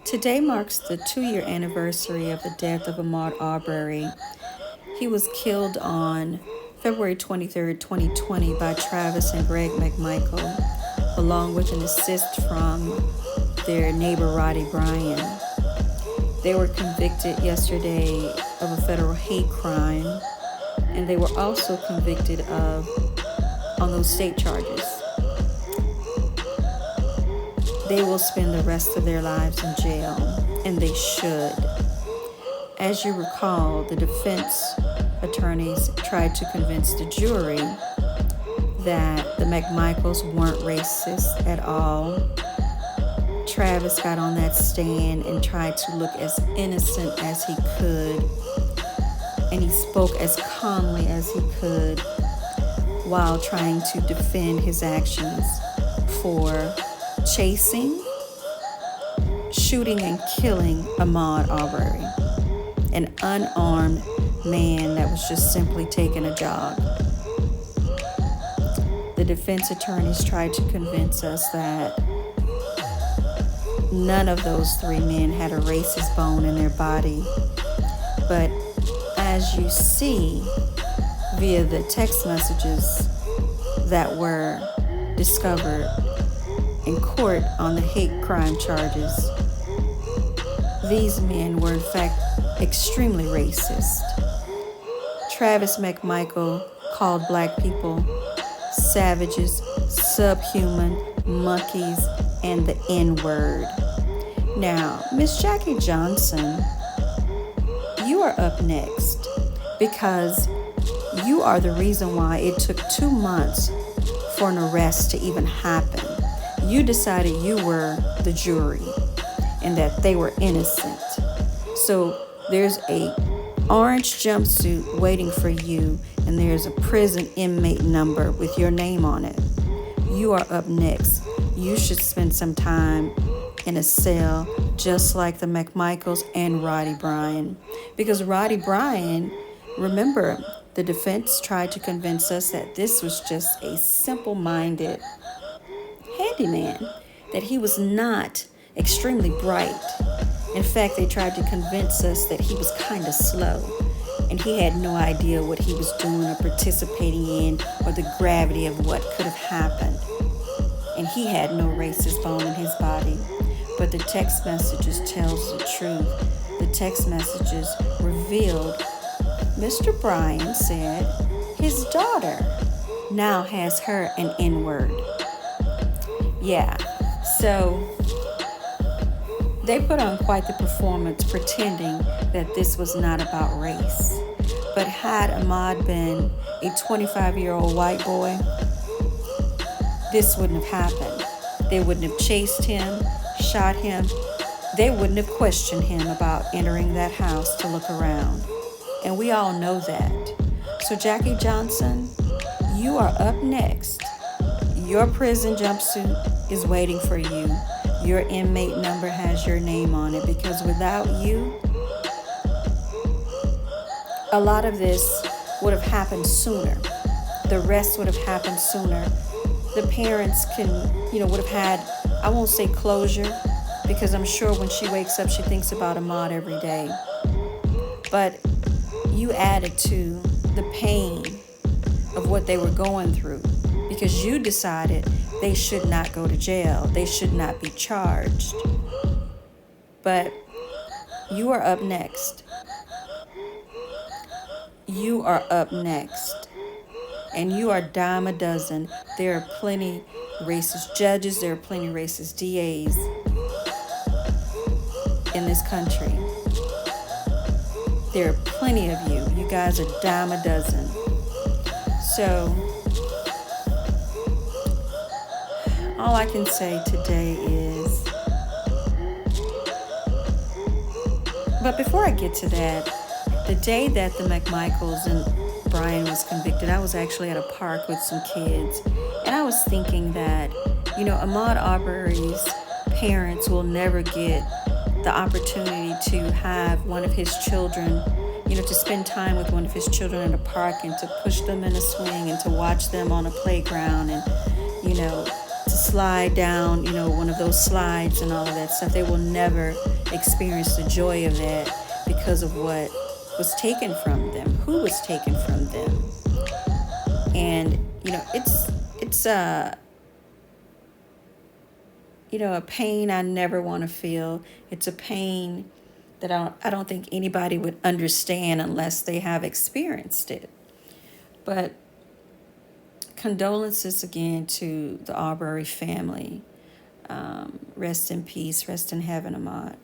Today marks the 2 year anniversary of the death of Ahmaud Arbery. He was killed on February 23rd, 2020, by Travis and Greg McMichael, along with an assist from their neighbor Roddy Bryan. They were convicted yesterday of a federal hate crime, and they were also convicted on those state charges. They will spend the rest of their lives in jail, and they should. As you recall, the defense attorneys tried to convince the jury that the McMichaels weren't racist at all. Travis got on that stand and tried to look as innocent as he could, and he spoke as calmly as he could while trying to defend his actions for chasing, shooting, and killing Ahmaud Arbery, an unarmed man that was just simply taking a jog. The defense attorneys tried to convince us that none of those three men had a racist bone in their body. But as you see via the text messages that were discovered in court on the hate crime charges, these men were in fact extremely racist. Travis McMichael called black people savages, subhuman, monkeys, and the N-word. Now, Miss Jackie Johnson, you are up next because you are the reason why it took 2 months for an arrest to even happen. You decided you were the jury and that they were innocent. So there's a orange jumpsuit waiting for you, and there's a prison inmate number with your name on it. You are up next. You should spend some time in a cell just like the McMichaels and Roddy Bryan. Because Roddy Bryan, remember, the defense tried to convince us that this was just a simple-minded handyman, that he was not extremely bright. In fact, they tried to convince us that he was kind of slow and he had no idea what he was doing or participating in or the gravity of what could have happened. And he had no racist bone in his body. But the text messages tells the truth. The text messages revealed Mr. Bryan said his daughter now has her an N-word. Yeah, so they put on quite the performance pretending that this was not about race. But had Ahmaud been a 25-year-old white boy, this wouldn't have happened. They wouldn't have chased him, shot him. They wouldn't have questioned him about entering that house to look around. And we all know that. So Jackie Johnson, you are up next. Your prison jumpsuit is waiting for you. Your inmate number has your name on it, because without you, a lot of this would have happened sooner. The rest would have happened sooner. The parents would have had, I won't say closure, because I'm sure when she wakes up, she thinks about Ahmaud every day. But you added to the pain of what they were going through, because you decided they should not go to jail. They should not be charged. But you are up next. You are up next. And you are dime a dozen. There are plenty racist judges. There are plenty racist DAs in this country. There are plenty of you. You guys are dime a dozen. So all I can say today is, but before I get to that, the day that the McMichaels and Bryan was convicted, I was actually at a park with some kids, and I was thinking that, Ahmaud Arbery's parents will never get the opportunity to have one of his children, to spend time with one of his children in a park and to push them in a swing and to watch them on a playground and, to slide down, one of those slides and all of that stuff. They will never experience the joy of that because of what was taken from them, who was taken from them. And, it's a pain I never want to feel. It's a pain that I don't think anybody would understand unless they have experienced it. But condolences again to the Arbery family. Rest in peace, rest in heaven, Ahmaud.